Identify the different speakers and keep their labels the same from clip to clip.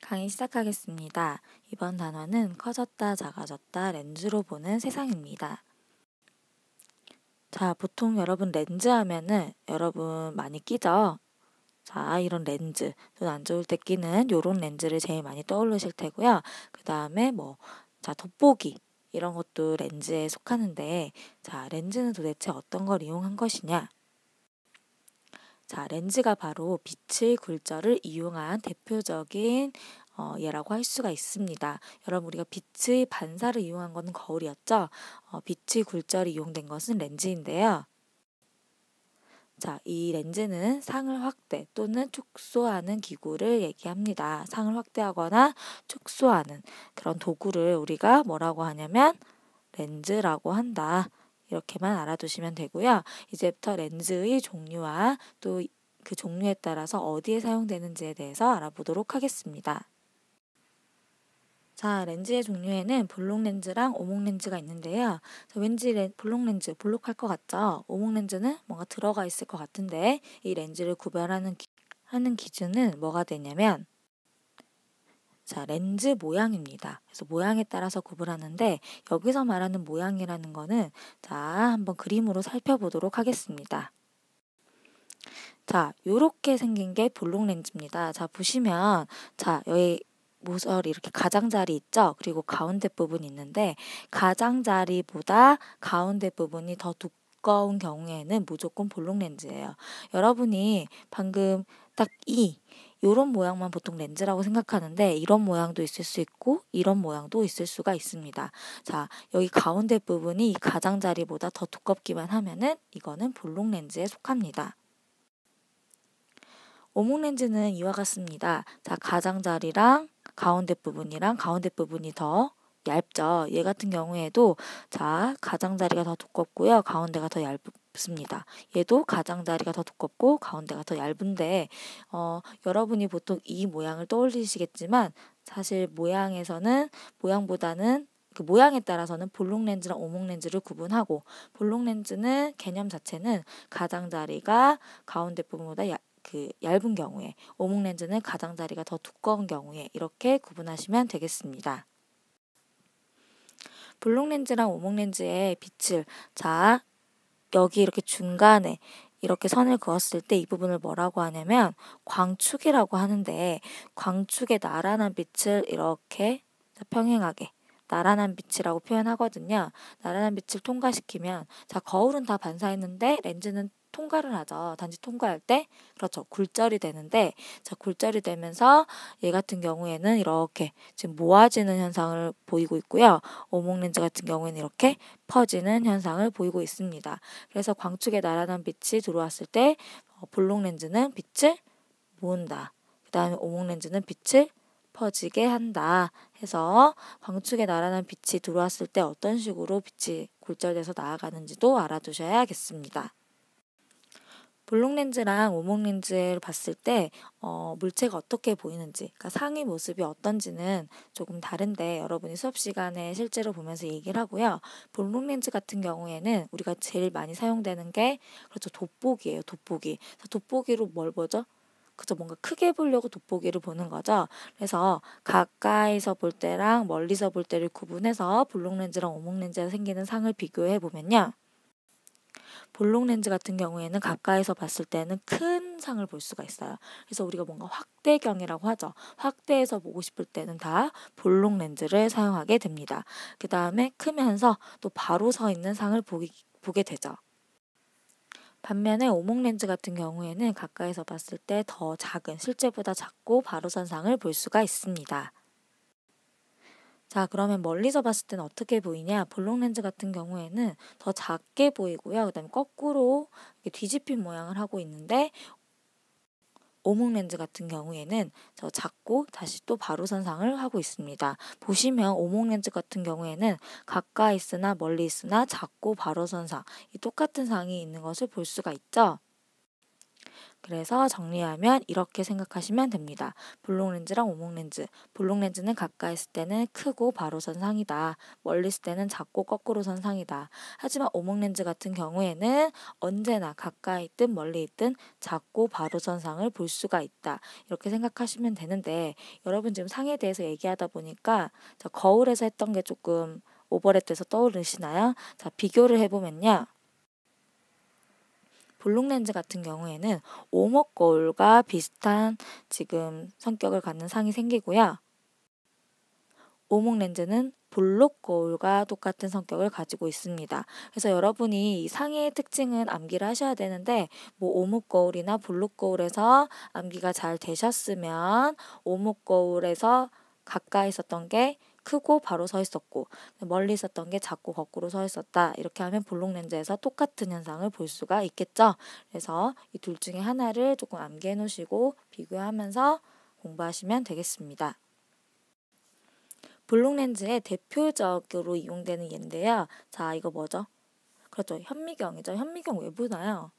Speaker 1: 강의 시작하겠습니다. 이번 단어는 커졌다, 작아졌다, 렌즈로 보는 세상입니다. 자, 보통 여러분 렌즈 하면은 여러분 많이 끼죠? 자, 이런 렌즈, 눈 안 좋을 때 끼는 요런 렌즈를 제일 많이 떠올리실 테고요. 그 다음에 자, 돋보기 이런 것도 렌즈에 속하는데, 자, 렌즈는 도대체 어떤 걸 이용한 것이냐? 자, 렌즈가 바로 빛의 굴절을 이용한 대표적인 예라고 할 수가 있습니다. 여러분, 우리가 빛의 반사를 이용한 것은 거울이었죠? 빛의 굴절이 이용된 것은 렌즈인데요. 자, 이 렌즈는 상을 확대 또는 축소하는 기구를 얘기합니다. 상을 확대하거나 축소하는 그런 도구를 우리가 뭐라고 하냐면 렌즈라고 한다. 이렇게만 알아두시면 되고요. 이제부터 렌즈의 종류와 또 그 종류에 따라서 어디에 사용되는지에 대해서 알아보도록 하겠습니다. 자, 렌즈의 종류에는 볼록 렌즈랑 오목 렌즈가 있는데요. 자, 왠지 볼록 렌즈, 볼록할 것 같죠? 오목 렌즈는 뭔가 들어가 있을 것 같은데, 이 렌즈를 구별하는 하는 기준은 뭐가 되냐면, 자, 렌즈 모양입니다. 그래서 모양에 따라서 구분하는데, 여기서 말하는 모양이라는 거는, 자, 한번 그림으로 살펴보도록 하겠습니다. 자, 요렇게 생긴 게 볼록 렌즈입니다. 자, 보시면, 자, 여기 모서리 이렇게 가장자리 있죠? 그리고 가운데 부분이 있는데, 가장자리보다 가운데 부분이 더 두꺼운 경우에는 무조건 볼록 렌즈예요. 여러분이 방금 딱 요런 모양만 보통 렌즈라고 생각하는데, 이런 모양도 있을 수 있고 이런 모양도 있을 수가 있습니다. 자, 여기 가운데 부분이 이 가장자리보다 더 두껍기만 하면은 이거는 볼록 렌즈에 속합니다. 오목 렌즈는 이와 같습니다. 자, 가장자리랑 가운데 부분이 더 얇죠. 얘 같은 경우에도 자, 가장자리가 더 두껍고요. 가운데가 더 얇습니다. 얘도 가장자리가 더 두껍고 가운데가 더 얇은데 여러분이 보통 이 모양을 떠올리시겠지만 사실 모양보다는 그 모양에 따라서는 볼록 렌즈랑 오목 렌즈를 구분하고, 볼록 렌즈는 개념 자체는 가장자리가 가운데 부분보다 얇은 경우에, 오목 렌즈는 가장자리가 더 두꺼운 경우에 이렇게 구분하시면 되겠습니다. 볼록 렌즈랑 오목 렌즈의 빛을, 자, 여기 이렇게 중간에 이렇게 선을 그었을 때 이 부분을 뭐라고 하냐면 광축이라고 하는데, 광축의 나란한 빛을 이렇게 평행하게 나란한 빛이라고 표현하거든요. 나란한 빛을 통과시키면, 자, 거울은 다 반사했는데 렌즈는 통과를 하죠. 단지 통과할 때, 그렇죠, 굴절이 되는데, 자, 굴절이 되면서 얘 같은 경우에는 이렇게 지금 모아지는 현상을 보이고 있고요. 오목 렌즈 같은 경우에는 이렇게 퍼지는 현상을 보이고 있습니다. 그래서 광축의 나란한 빛이 들어왔을 때 볼록 렌즈는 빛을 모은다. 그 다음에 오목 렌즈는 빛을 퍼지게 한다 해서 광축의 나란한 빛이 들어왔을 때 어떤 식으로 빛이 굴절돼서 나아가는지도 알아두셔야겠습니다. 볼록 렌즈랑 오목 렌즈를 봤을 때 물체가 어떻게 보이는지, 그러니까 상의 모습이 어떤지는 조금 다른데 여러분이 수업 시간에 실제로 보면서 얘기를 하고요. 볼록 렌즈 같은 경우에는 우리가 제일 많이 사용되는 게 그렇죠, 돋보기예요. 돋보기. 돋보기로 뭘 보죠? 그죠, 뭔가 크게 보려고 돋보기를 보는 거죠. 그래서 가까이서 볼 때랑 멀리서 볼 때를 구분해서 볼록 렌즈랑 오목 렌즈가 생기는 상을 비교해 보면요. 볼록 렌즈 같은 경우에는 가까이서 봤을 때는 큰 상을 볼 수가 있어요. 그래서 우리가 뭔가 확대경이라고 하죠. 확대해서 보고 싶을 때는 다 볼록 렌즈를 사용하게 됩니다. 그 다음에 크면서 또 바로 서 있는 상을 보게 되죠. 반면에 오목 렌즈 같은 경우에는 가까이서 봤을 때 더 작은, 실제보다 작고 바로 선 상을 볼 수가 있습니다. 자, 그러면 멀리서 봤을 때는 어떻게 보이냐? 볼록 렌즈 같은 경우에는 더 작게 보이고요. 그 다음에 거꾸로 뒤집힌 모양을 하고 있는데, 오목 렌즈 같은 경우에는 더 작고 다시 또 바로 선상을 하고 있습니다. 보시면 오목 렌즈 같은 경우에는 가까이 있으나 멀리 있으나 작고 바로 선상, 이 똑같은 상이 있는 것을 볼 수가 있죠. 그래서 정리하면 이렇게 생각하시면 됩니다. 볼록 렌즈랑 오목 렌즈. 볼록 렌즈는 가까이 있을 때는 크고 바로 선 상이다. 멀리 있을 때는 작고 거꾸로 선 상이다. 하지만 오목 렌즈 같은 경우에는 언제나 가까이 있든 멀리 있든 작고 바로 선 상을 볼 수가 있다. 이렇게 생각하시면 되는데 여러분 지금 상에 대해서 얘기하다 보니까 거울에서 했던 게 조금 오버랩돼서 떠오르시나요? 자, 비교를 해보면요. 볼록 렌즈 같은 경우에는 오목 거울과 비슷한 지금 성격을 갖는 상이 생기고요. 오목 렌즈는 볼록 거울과 똑같은 성격을 가지고 있습니다. 그래서 여러분이 이 상의 특징은 암기를 하셔야 되는데 뭐 오목 거울이나 볼록 거울에서 암기가 잘 되셨으면 오목 거울에서 가까이 있었던 게 크고 바로 서 있었고 멀리 있었던 게 작고 거꾸로 서 있었다. 이렇게 하면 볼록 렌즈에서 똑같은 현상을 볼 수가 있겠죠. 그래서 이 둘 중에 하나를 조금 암기해 놓으시고 비교하면서 공부하시면 되겠습니다. 볼록 렌즈의 대표적으로 이용되는 예인데요. 자, 이거 뭐죠? 그렇죠. 현미경이죠. 현미경 왜 보나요?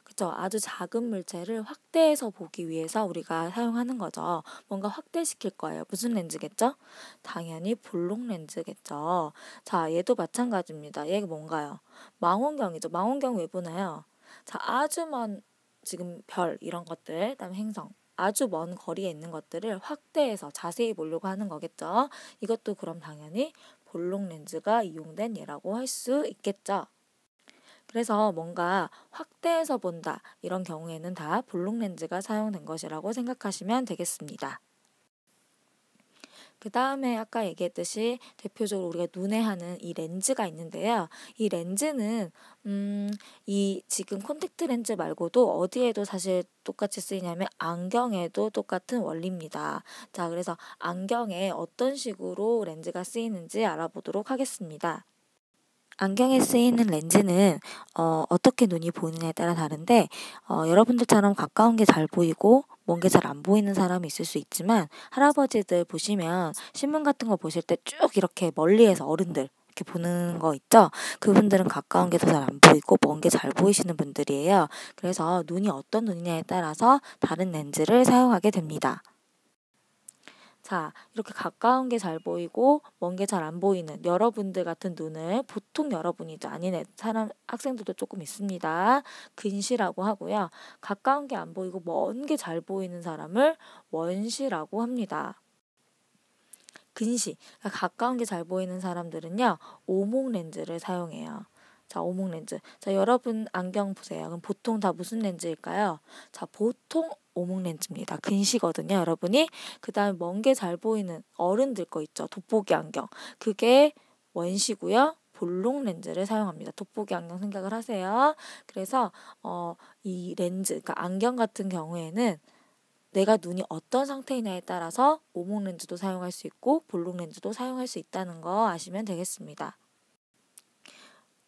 Speaker 1: 그렇죠. 아주 작은 물체를 확대해서 보기 위해서 우리가 사용하는 거죠. 뭔가 확대시킬 거예요. 무슨 렌즈겠죠? 당연히 볼록 렌즈겠죠. 자, 얘도 마찬가지입니다. 얘가 뭔가요? 망원경이죠. 망원경 왜 보나요? 자, 아주 먼 지금 별 이런 것들, 그다음에 행성 아주 먼 거리에 있는 것들을 확대해서 자세히 보려고 하는 거겠죠. 이것도 그럼 당연히 볼록 렌즈가 이용된 예라고 할 수 있겠죠. 그래서 뭔가 확대해서 본다 이런 경우에는 다 볼록 렌즈가 사용된 것이라고 생각하시면 되겠습니다. 그 다음에 아까 얘기했듯이 대표적으로 우리가 눈에 하는 이 렌즈가 있는데요. 이 렌즈는 이 지금 콘택트 렌즈 말고도 어디에도 사실 똑같이 쓰이냐면 안경에도 똑같은 원리입니다. 자, 그래서 안경에 어떤 식으로 렌즈가 쓰이는지 알아보도록 하겠습니다. 안경에 쓰이는 렌즈는 어떻게 눈이 보이느냐에 따라 다른데 여러분들처럼 가까운 게 잘 보이고 먼 게 잘 안 보이는 사람이 있을 수 있지만 할아버지들 보시면 신문 같은 거 보실 때 쭉 이렇게 멀리에서 어른들 이렇게 보는 거 있죠? 그분들은 가까운 게 더 잘 안 보이고 먼 게 잘 보이시는 분들이에요. 그래서 눈이 어떤 눈이냐에 따라서 다른 렌즈를 사용하게 됩니다. 자, 이렇게 가까운 게 잘 보이고 먼 게 잘 안 보이는 여러분들 같은 눈을 보통 여러분이죠. 아닌 학생들도 조금 있습니다. 근시라고 하고요. 가까운 게 안 보이고 먼 게 잘 보이는 사람을 원시라고 합니다. 근시, 그러니까 가까운 게 잘 보이는 사람들은요. 오목 렌즈를 사용해요. 자, 오목 렌즈. 자, 여러분 안경 보세요. 그럼 보통 다 무슨 렌즈일까요? 자, 보통 오목 렌즈입니다. 근시거든요, 여러분이. 그 다음에 먼 게 잘 보이는 어른들 거 있죠. 돋보기 안경. 그게 원시고요. 볼록 렌즈를 사용합니다. 돋보기 안경 생각을 하세요. 그래서 이 렌즈, 그러니까 안경 같은 경우에는 내가 눈이 어떤 상태이냐에 따라서 오목 렌즈도 사용할 수 있고 볼록 렌즈도 사용할 수 있다는 거 아시면 되겠습니다.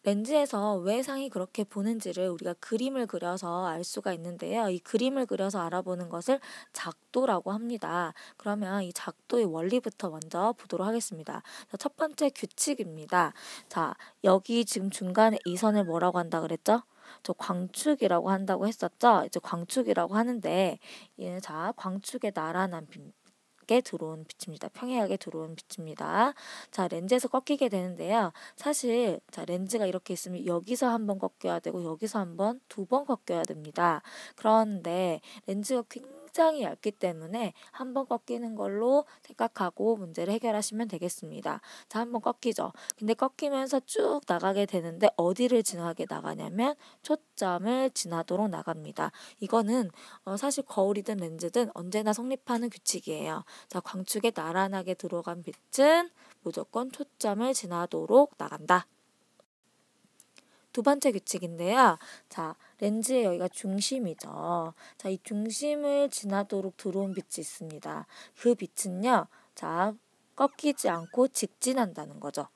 Speaker 1: 렌즈에서 왜 상이 그렇게 보는지를 우리가 그림을 그려서 알 수가 있는데요. 이 그림을 그려서 알아보는 것을 작도라고 합니다. 그러면 이 작도의 원리부터 먼저 보도록 하겠습니다. 자, 첫 번째 규칙입니다. 자, 여기 지금 중간에 이 선을 뭐라고 한다 그랬죠? 저 광축이라고 한다고 했었죠? 이제 광축이라고 하는데, 자, 광축의 나란한 게 들어온 빛입니다. 평행하게 들어온 빛입니다. 자, 렌즈에서 꺾이게 되는데요. 사실 자, 렌즈가 이렇게 있으면 여기서 한번 꺾여야 되고 여기서 한번 두 번 꺾여야 됩니다. 그런데 렌즈가 굉장히 얇기 때문에 한번 꺾이는 걸로 생각하고 문제를 해결하시면 되겠습니다. 자, 한번 꺾이죠. 근데 꺾이면서 쭉 나가게 되는데 어디를 지나게 나가냐면 초점을 지나도록 나갑니다. 이거는 사실 거울이든 렌즈든 언제나 성립하는 규칙이에요. 자, 광축에 나란하게 들어간 빛은 무조건 초점을 지나도록 나간다. 두 번째 규칙인데요. 자, 렌즈의 여기가 중심이죠. 자, 이 중심을 지나도록 들어온 빛이 있습니다. 그 빛은요. 자, 꺾이지 않고 직진한다는 거죠.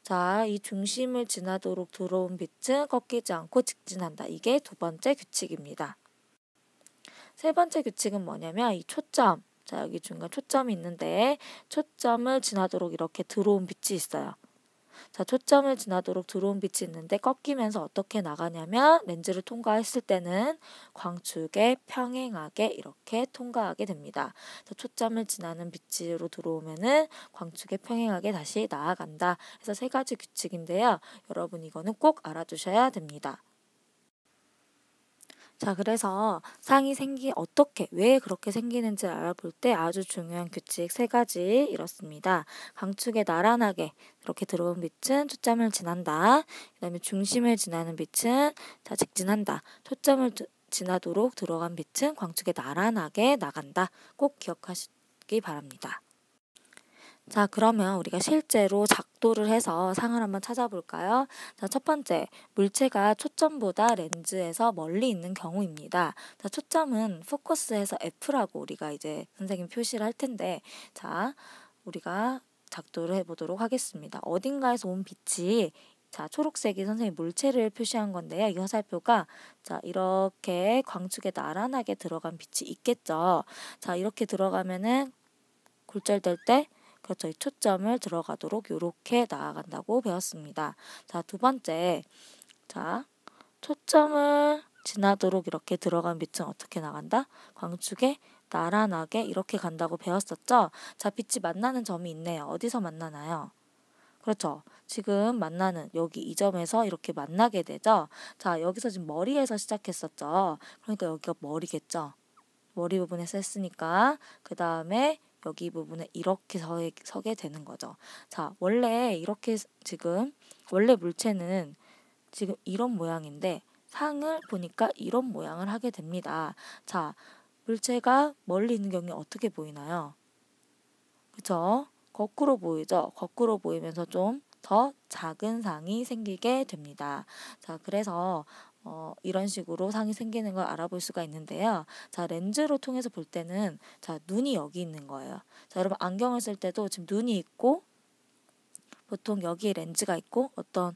Speaker 1: 자, 이 중심을 지나도록 들어온 빛은 꺾이지 않고 직진한다. 이게 두 번째 규칙입니다. 세 번째 규칙은 뭐냐면 이 초점. 자, 여기 중간 초점이 있는데 초점을 지나도록 이렇게 들어온 빛이 있어요. 자, 초점을 지나도록 들어온 빛이 있는데 꺾이면서 어떻게 나가냐면 렌즈를 통과했을 때는 광축에 평행하게 이렇게 통과하게 됩니다. 자, 초점을 지나는 빛으로 들어오면은 광축에 평행하게 다시 나아간다. 그래서 세 가지 규칙인데요. 여러분 이거는 꼭 알아두셔야 됩니다. 자, 그래서 상이 왜 그렇게 생기는지 알아볼 때 아주 중요한 규칙 세 가지 이렇습니다. 광축에 나란하게 이렇게 들어온 빛은 초점을 지난다. 그 다음에 중심을 지나는 빛은 자, 직진한다. 초점을 지나도록 들어간 빛은 광축에 나란하게 나간다. 꼭 기억하시기 바랍니다. 자, 그러면 우리가 실제로 작도를 해서 상을 한번 찾아볼까요? 자, 첫 번째, 물체가 초점보다 렌즈에서 멀리 있는 경우입니다. 자, 초점은 포커스에서 F라고 우리가 이제 선생님 표시를 할 텐데, 자, 우리가 작도를 해보도록 하겠습니다. 어딘가에서 온 빛이 자, 초록색이 선생님 물체를 표시한 건데요. 이 화살표가 자, 이렇게 광축에 나란하게 들어간 빛이 있겠죠. 자, 이렇게 들어가면은 굴절될 때 그렇죠. 이 초점을 들어가도록 이렇게 나아간다고 배웠습니다. 자, 두 번째. 자, 초점을 지나도록 이렇게 들어간 빛은 어떻게 나간다? 광축에 나란하게 이렇게 간다고 배웠었죠? 자, 빛이 만나는 점이 있네요. 어디서 만나나요? 그렇죠. 지금 만나는 여기 이 점에서 이렇게 만나게 되죠? 자, 여기서 지금 머리에서 시작했었죠? 그러니까 여기가 머리겠죠? 머리 부분에서 했으니까 그 다음에 여기 부분에 이렇게 서게 되는 거죠. 자, 원래 이렇게 원래 물체는 지금 이런 모양인데 상을 보니까 이런 모양을 하게 됩니다. 자, 물체가 멀리 있는 경우에 어떻게 보이나요? 그쵸? 거꾸로 보이죠? 거꾸로 보이면서 좀 더 작은 상이 생기게 됩니다. 자, 그래서 이런 식으로 상이 생기는 걸 알아볼 수가 있는데요. 자, 렌즈로 통해서 볼 때는 자, 눈이 여기 있는 거예요. 자, 여러분 안경을 쓸 때도 지금 눈이 있고 보통 여기에 렌즈가 있고 어떤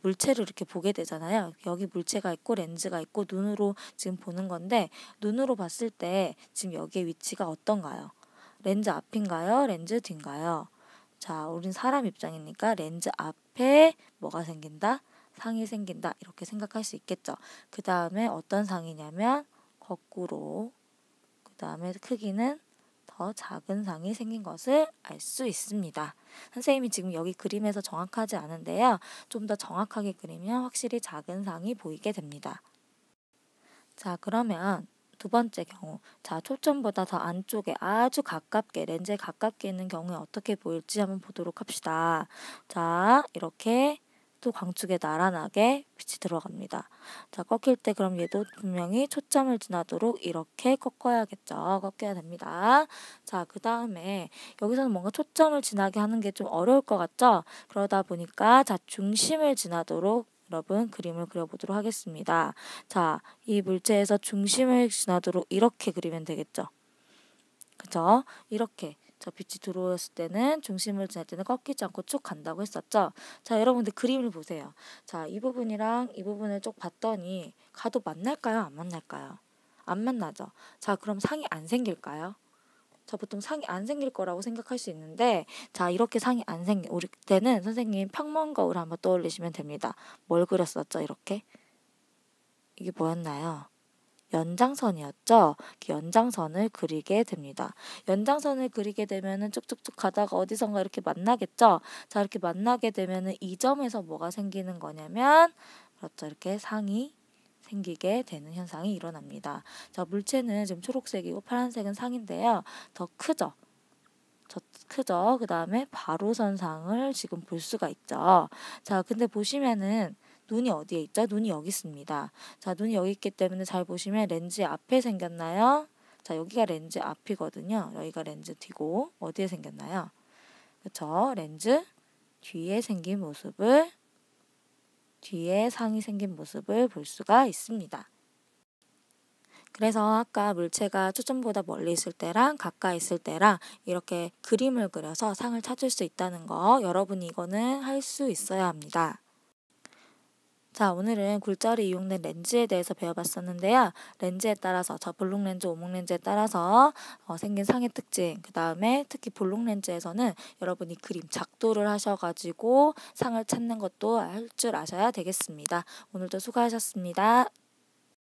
Speaker 1: 물체를 이렇게 보게 되잖아요. 여기 물체가 있고 렌즈가 있고 눈으로 지금 보는 건데 눈으로 봤을 때 지금 여기의 위치가 어떤가요? 렌즈 앞인가요? 렌즈 뒤인가요? 자, 우린 사람 입장이니까 렌즈 앞에 뭐가 생긴다? 상이 생긴다. 이렇게 생각할 수 있겠죠. 그 다음에 어떤 상이냐면 거꾸로 그 다음에 크기는 더 작은 상이 생긴 것을 알 수 있습니다. 선생님이 지금 여기 그림에서 정확하지 않은데요. 좀 더 정확하게 그리면 확실히 작은 상이 보이게 됩니다. 자, 그러면 두 번째 경우, 자, 초점보다 더 안쪽에 아주 가깝게, 렌즈에 가깝게 있는 경우에 어떻게 보일지 한번 보도록 합시다. 자, 이렇게 또 광축에 나란하게 빛이 들어갑니다. 자, 꺾일 때 그럼 얘도 분명히 초점을 지나도록 이렇게 꺾어야겠죠. 꺾여야 됩니다. 자, 그 다음에 여기서는 뭔가 초점을 지나게 하는 게 좀 어려울 것 같죠? 그러다 보니까 자, 중심을 지나도록 여러분 그림을 그려보도록 하겠습니다. 자, 이 물체에서 중심을 지나도록 이렇게 그리면 되겠죠. 그죠? 이렇게 저 빛이 들어왔을 때는 중심을 지날 때는 꺾이지 않고 쭉 간다고 했었죠. 자, 여러분들 그림을 보세요. 자, 이 부분이랑 이 부분을 쭉 봤더니 가도 만날까요? 안 만날까요? 안 만나죠. 자, 그럼 상이 안 생길까요? 자, 보통 상이 안 생길 거라고 생각할 수 있는데 자, 이렇게 상이 안 생길 우리 때는 선생님 평면 거울 한번 떠올리시면 됩니다. 뭘 그렸었죠? 이렇게? 이게 뭐였나요? 연장선이었죠. 연장선을 그리게 됩니다. 연장선을 그리게 되면은 쭉쭉쭉 가다가 어디선가 이렇게 만나겠죠. 자, 이렇게 만나게 되면은 이 점에서 뭐가 생기는 거냐면 그렇죠. 이렇게 상이 생기게 되는 현상이 일어납니다. 자, 물체는 지금 초록색이고 파란색은 상인데요. 더 크죠. 크죠. 그 다음에 바로선상을 지금 볼 수가 있죠. 자, 근데 보시면은 눈이 어디에 있죠? 눈이 여기 있습니다. 자, 눈이 여기 있기 때문에 잘 보시면 렌즈 앞에 생겼나요? 자, 여기가 렌즈 앞이거든요. 여기가 렌즈 뒤고 어디에 생겼나요? 그쵸? 렌즈 뒤에 생긴 모습을 뒤에 상이 생긴 모습을 볼 수가 있습니다. 그래서 아까 물체가 초점보다 멀리 있을 때랑 가까이 있을 때랑 이렇게 그림을 그려서 상을 찾을 수 있다는 거 여러분이 이거는 할 수 있어야 합니다. 자, 오늘은 굴절이 이용된 렌즈에 대해서 배워봤었는데요. 렌즈에 따라서, 저 볼록 렌즈, 오목 렌즈에 따라서 생긴 상의 특징, 그 다음에 특히 볼록 렌즈에서는 여러분이 그림 작도를 하셔가지고 상을 찾는 것도 할 줄 아셔야 되겠습니다. 오늘도 수고하셨습니다.